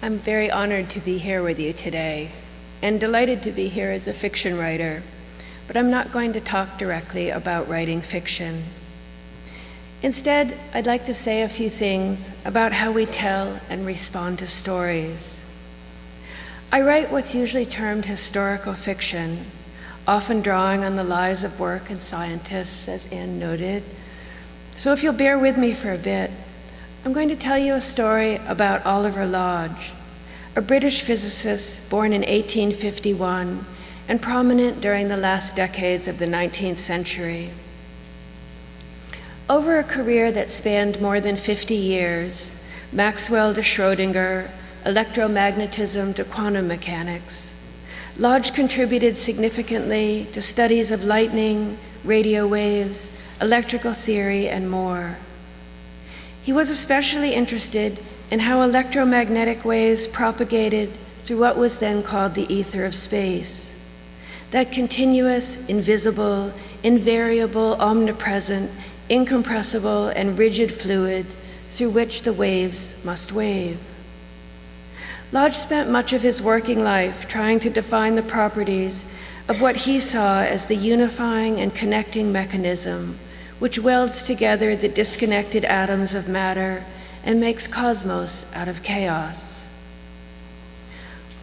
I'm very honored to be here with you today and delighted to be here as a fiction writer, but I'm not going to talk directly about writing fiction. Instead, I'd like to say a few things about how we tell and respond to stories. I write what's usually termed historical fiction, often drawing on the lives of work and scientists, as Anne noted. So if you'll bear with me for a bit, I'm going to tell you a story about Oliver Lodge, a British physicist born in 1851 and prominent during the last decades of the 19th century. Over a career that spanned more than 50 years, Maxwell to Schrödinger, electromagnetism to quantum mechanics, Lodge contributed significantly to studies of lightning, radio waves, electrical theory, and more. He was especially interested in how electromagnetic waves propagated through what was then called the ether of space, that continuous, invisible, invariable, omnipresent, incompressible, and rigid fluid through which the waves must wave. Lodge spent much of his working life trying to define the properties of what he saw as the unifying and connecting mechanism which welds together the disconnected atoms of matter and makes cosmos out of chaos.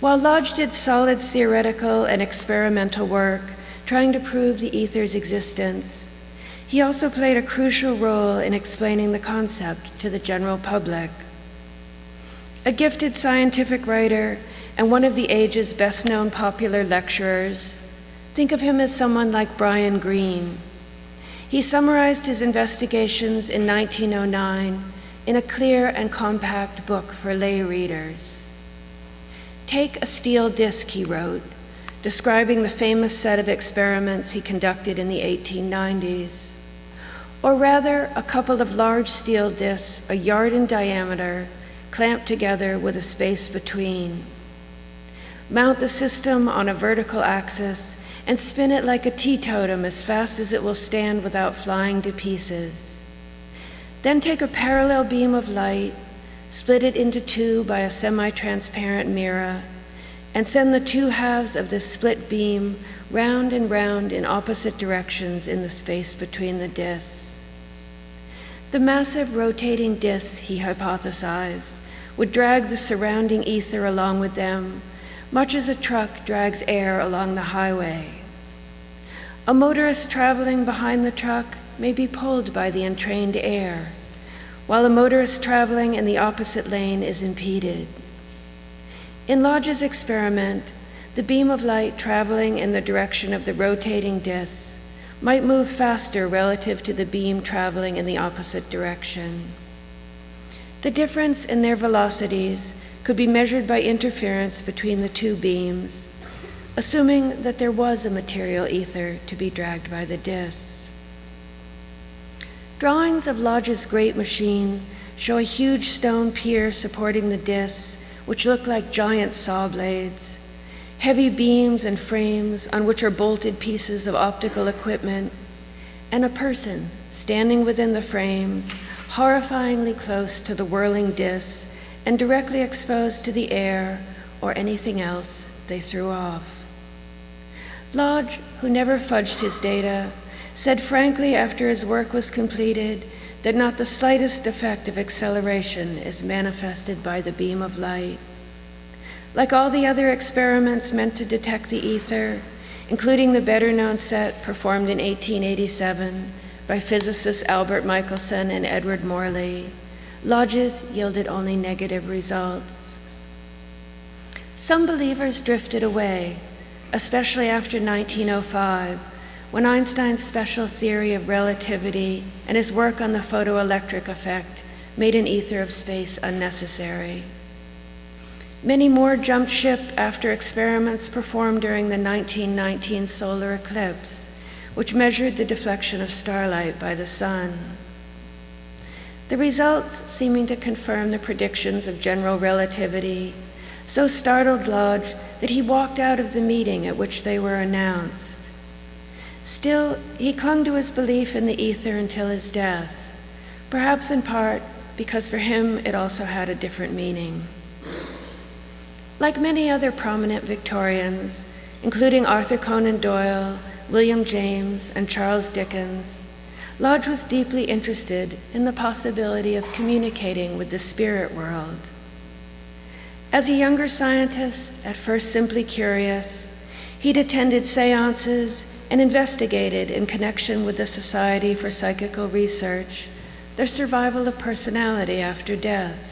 While Lodge did solid theoretical and experimental work trying to prove the ether's existence, he also played a crucial role in explaining the concept to the general public. A gifted scientific writer and one of the age's best-known popular lecturers, think of him as someone like Brian Greene. He summarized his investigations in 1909 in a clear and compact book for lay readers. Take a steel disc, he wrote, describing the famous set of experiments he conducted in the 1890s. Or rather, a couple of large steel discs, a yard in diameter, clamped together with a space between. Mount the system on a vertical axis and spin it like a teetotum as fast as it will stand without flying to pieces. Then take a parallel beam of light, split it into two by a semi-transparent mirror, and send the two halves of this split beam round and round in opposite directions in the space between the discs. The massive rotating discs, he hypothesized, would drag the surrounding ether along with them, much as a truck drags air along the highway. A motorist traveling behind the truck may be pulled by the entrained air, while a motorist traveling in the opposite lane is impeded. In Lodge's experiment, the beam of light traveling in the direction of the rotating discs might move faster relative to the beam traveling in the opposite direction. The difference in their velocities could be measured by interference between the two beams, assuming that there was a material ether to be dragged by the discs. Drawings of Lodge's great machine show a huge stone pier supporting the discs, which look like giant saw blades, heavy beams and frames on which are bolted pieces of optical equipment, and a person standing within the frames, horrifyingly close to the whirling discs and directly exposed to the air or anything else they threw off. Lodge, who never fudged his data, said frankly after his work was completed that not the slightest effect of acceleration is manifested by the beam of light. Like all the other experiments meant to detect the ether, including the better-known set performed in 1887 by physicists Albert Michelson and Edward Morley, Lodge's yielded only negative results. Some believers drifted away, especially after 1905, when Einstein's special theory of relativity and his work on the photoelectric effect made an ether of space unnecessary. Many more jumped ship after experiments performed during the 1919 solar eclipse, which measured the deflection of starlight by the sun. The results seeming to confirm the predictions of general relativity so startled Lodge that he walked out of the meeting at which they were announced. Still, he clung to his belief in the ether until his death, perhaps in part because for him it also had a different meaning. Like many other prominent Victorians, including Arthur Conan Doyle, William James, and Charles Dickens, Lodge was deeply interested in the possibility of communicating with the spirit world. As a younger scientist, at first simply curious, he'd attended seances and investigated, in connection with the Society for Psychical Research, the survival of personality after death.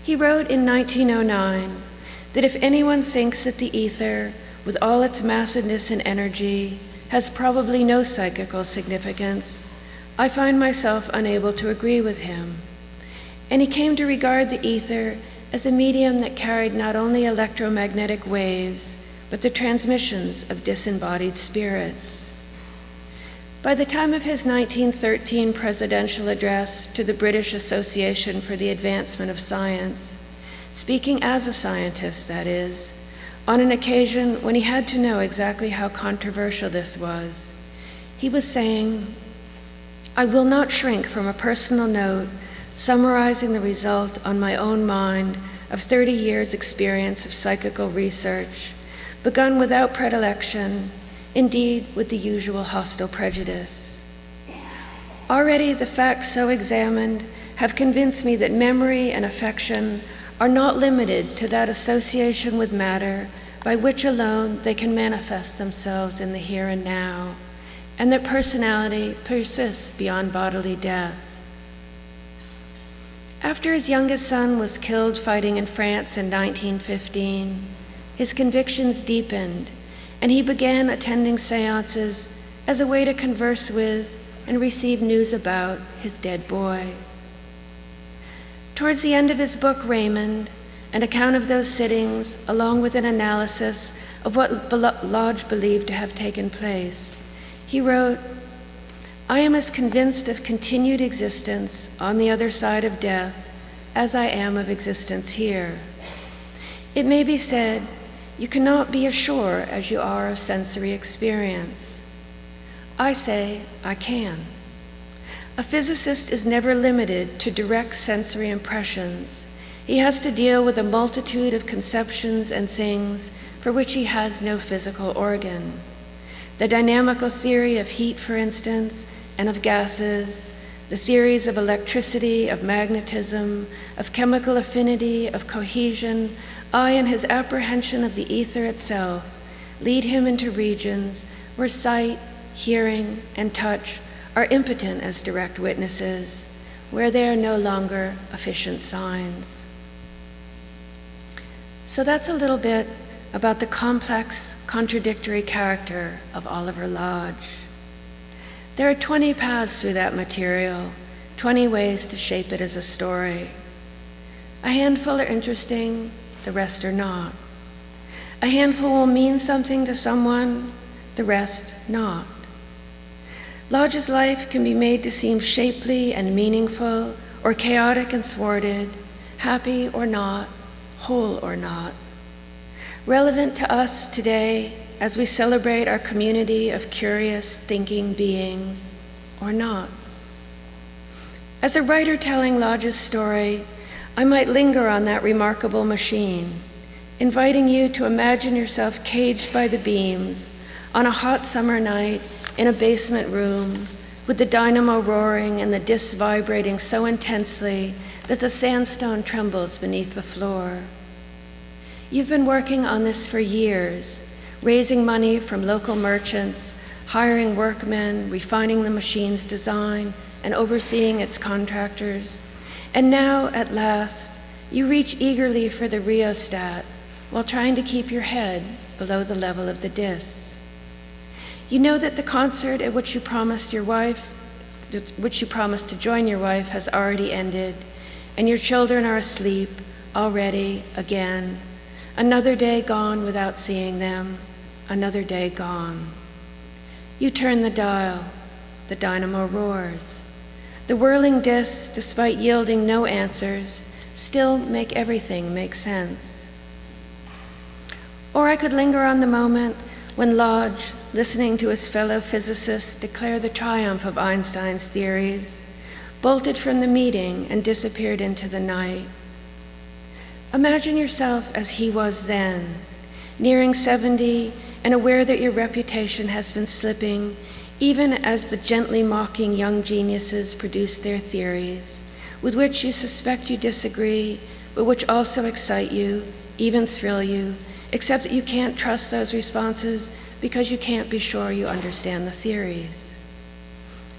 He wrote in 1909 that if anyone thinks that the ether, with all its massiveness and energy, has probably no psychical significance, I find myself unable to agree with him. And he came to regard the ether as a medium that carried not only electromagnetic waves, but the transmissions of disembodied spirits. By the time of his 1913 presidential address to the British Association for the Advancement of Science, speaking as a scientist, that is, on an occasion when he had to know exactly how controversial this was, he was saying, "I will not shrink from a personal note summarizing the result on my own mind of 30 years' experience of psychical research, begun without predilection, indeed with the usual hostile prejudice. Already the facts so examined have convinced me that memory and affection are not limited to that association with matter by which alone they can manifest themselves in the here and now, and that personality persists beyond bodily death." After his youngest son was killed fighting in France in 1915, his convictions deepened, and he began attending seances as a way to converse with and receive news about his dead boy. Towards the end of his book, Raymond, an account of those sittings, along with an analysis of what Lodge believed to have taken place, he wrote, "I am as convinced of continued existence on the other side of death as I am of existence here. It may be said, you cannot be as sure as you are of sensory experience. I say, I can. A physicist is never limited to direct sensory impressions. He has to deal with a multitude of conceptions and things for which he has no physical organ. The dynamical theory of heat, for instance, and of gases, the theories of electricity, of magnetism, of chemical affinity, of cohesion, and his apprehension of the ether itself lead him into regions where sight, hearing, and touch are impotent as direct witnesses, where they are no longer efficient signs." So that's a little bit about the complex, contradictory character of Oliver Lodge. There are 20 paths through that material, 20 ways to shape it as a story. A handful are interesting, the rest are not. A handful will mean something to someone, the rest not. Lodge's life can be made to seem shapely and meaningful, or chaotic and thwarted, happy or not, whole or not. Relevant to us today as we celebrate our community of curious, thinking beings, or not. As a writer telling Lodge's story, I might linger on that remarkable machine, inviting you to imagine yourself caged by the beams on a hot summer night in a basement room with the dynamo roaring and the discs vibrating so intensely that the sandstone trembles beneath the floor. You've been working on this for years, raising money from local merchants, hiring workmen, refining the machine's design, and overseeing its contractors. And now, at last, you reach eagerly for the rheostat while trying to keep your head below the level of the discs. You know that the concert at which you promised to join your wife has already ended, and your children are asleep already again. Another day gone without seeing them, another day gone. You turn the dial, the dynamo roars. The whirling discs, despite yielding no answers, still make everything make sense. Or I could linger on the moment when Lodge, listening to his fellow physicists declare the triumph of Einstein's theories, bolted from the meeting and disappeared into the night. Imagine yourself as he was then, nearing 70 and aware that your reputation has been slipping, even as the gently mocking young geniuses produce their theories, with which you suspect you disagree, but which also excite you, even thrill you, except that you can't trust those responses because you can't be sure you understand the theories.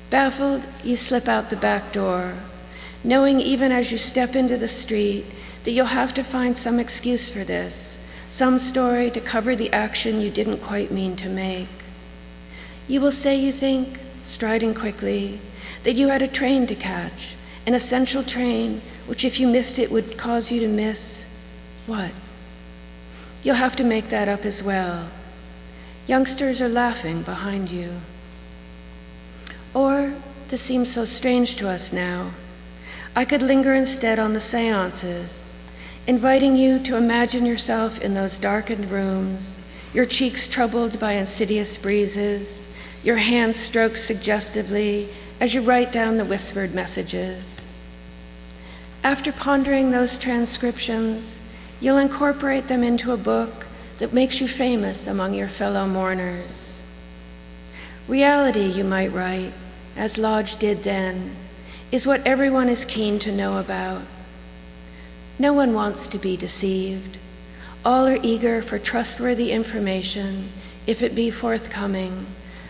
Baffled, you slip out the back door, knowing even as you step into the street that you'll have to find some excuse for this, some story to cover the action you didn't quite mean to make. You will say you think, striding quickly, that you had a train to catch, an essential train, which if you missed it would cause you to miss what? You'll have to make that up as well. Youngsters are laughing behind you. Or, this seems so strange to us now, I could linger instead on the seances, inviting you to imagine yourself in those darkened rooms, your cheeks troubled by insidious breezes, your hands stroked suggestively as you write down the whispered messages. After pondering those transcriptions, you'll incorporate them into a book that makes you famous among your fellow mourners. Reality, you might write, as Lodge did then, is what everyone is keen to know about. No one wants to be deceived. All are eager for trustworthy information, if it be forthcoming,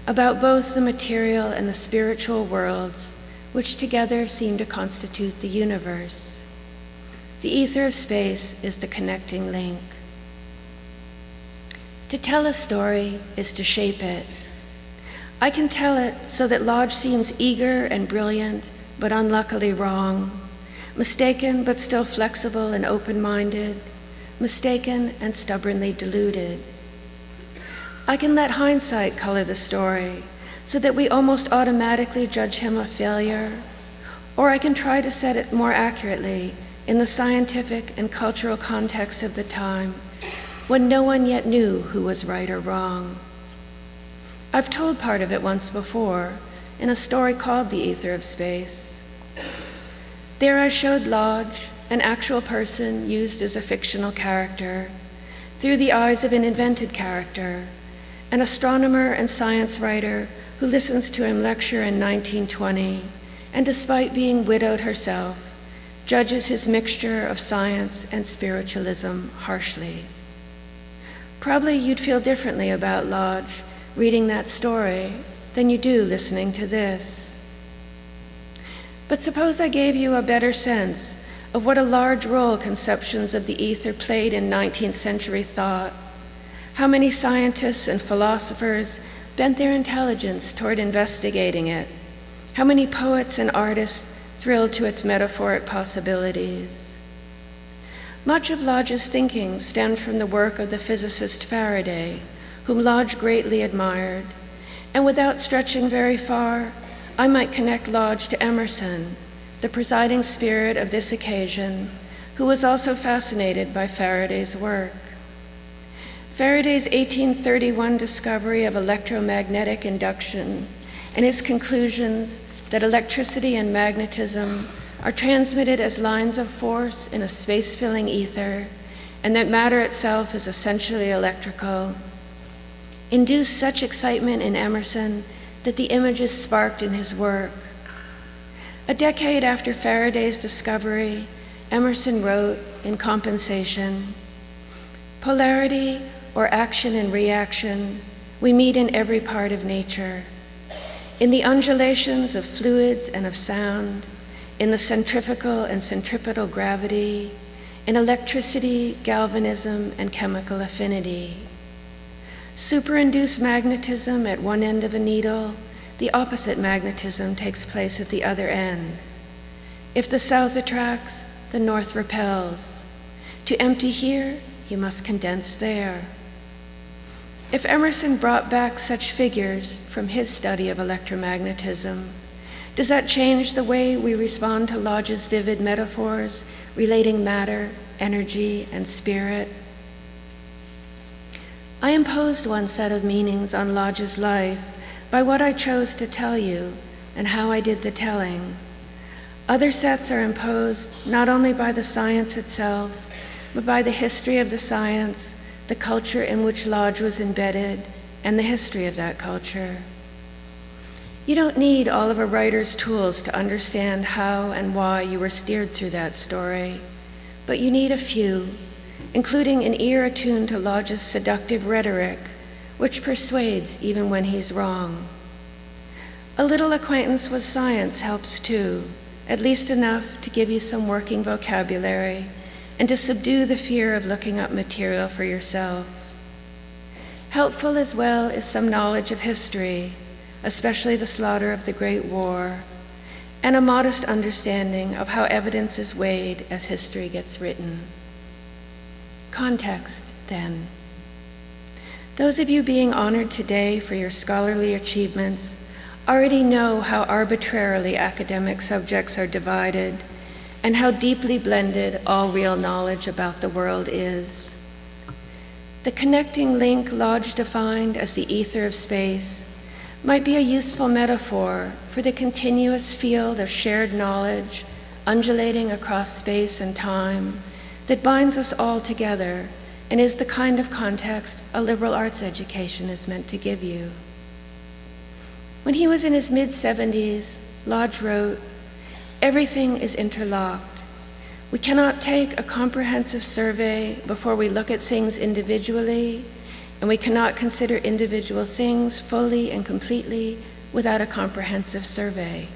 about both the material and the spiritual worlds, which together seem to constitute the universe. The ether of space is the connecting link. To tell a story is to shape it. I can tell it so that Lodge seems eager and brilliant, but unluckily wrong, mistaken but still flexible and open-minded, mistaken and stubbornly deluded. I can let hindsight color the story so that we almost automatically judge him a failure, or I can try to set it more accurately in the scientific and cultural context of the time when no one yet knew who was right or wrong. I've told part of it once before in a story called The Ether of Space. There I showed Lodge, an actual person used as a fictional character, through the eyes of an invented character, an astronomer and science writer who listens to him lecture in 1920, and despite being widowed herself, judges his mixture of science and spiritualism harshly. Probably you'd feel differently about Lodge reading that story than you do listening to this. But suppose I gave you a better sense of what a large role conceptions of the ether played in 19th century thought, how many scientists and philosophers bent their intelligence toward investigating it, how many poets and artists thrilled to its metaphoric possibilities. Much of Lodge's thinking stemmed from the work of the physicist Faraday, whom Lodge greatly admired, and without stretching very far, I might connect Lodge to Emerson, the presiding spirit of this occasion, who was also fascinated by Faraday's work. Faraday's 1831 discovery of electromagnetic induction and his conclusions that electricity and magnetism are transmitted as lines of force in a space-filling ether, and that matter itself is essentially electrical, induced such excitement in Emerson that the images sparked in his work. A decade after Faraday's discovery, Emerson wrote, in compensation, "Polarity, or action and reaction, we meet in every part of nature. In the undulations of fluids and of sound, in the centrifugal and centripetal gravity, in electricity, galvanism, and chemical affinity. Superinduced magnetism at one end of a needle, the opposite magnetism takes place at the other end. If the south attracts, the north repels. To empty here, you must condense there." If Emerson brought back such figures from his study of electromagnetism, does that change the way we respond to Lodge's vivid metaphors relating matter, energy, and spirit? I imposed one set of meanings on Lodge's life by what I chose to tell you and how I did the telling. Other sets are imposed not only by the science itself, but by the history of the science, the culture in which Lodge was embedded, and the history of that culture. You don't need all of a writer's tools to understand how and why you were steered through that story, but you need a few, including an ear attuned to Lodge's seductive rhetoric, which persuades even when he's wrong. A little acquaintance with science helps too, at least enough to give you some working vocabulary and to subdue the fear of looking up material for yourself. Helpful as well is some knowledge of history, especially the slaughter of the Great War, and a modest understanding of how evidence is weighed as history gets written. Context, then. Those of you being honored today for your scholarly achievements already know how arbitrarily academic subjects are divided and how deeply blended all real knowledge about the world is. The connecting link Lodge defined as the ether of space might be a useful metaphor for the continuous field of shared knowledge undulating across space and time that binds us all together and is the kind of context a liberal arts education is meant to give you. When he was in his mid-70s, Lodge wrote, "Everything is interlocked. We cannot take a comprehensive survey before we look at things individually, and we cannot consider individual things fully and completely without a comprehensive survey.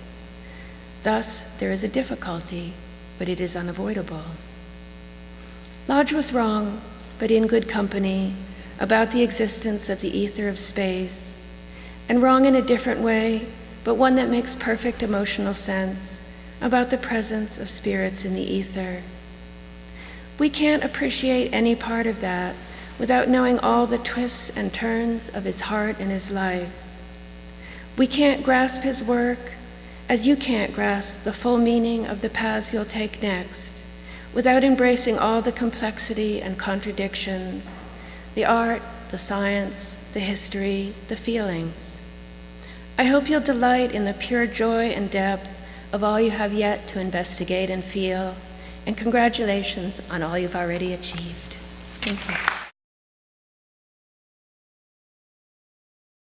Thus, there is a difficulty, but it is unavoidable." Lodge was wrong, but in good company, about the existence of the ether of space, and wrong in a different way, but one that makes perfect emotional sense, about the presence of spirits in the ether. We can't appreciate any part of that without knowing all the twists and turns of his heart and his life. We can't grasp his work, as you can't grasp the full meaning of the paths you'll take next, without embracing all the complexity and contradictions, the art, the science, the history, the feelings. I hope you'll delight in the pure joy and depth of all you have yet to investigate and feel, and congratulations on all you've already achieved. Thank you.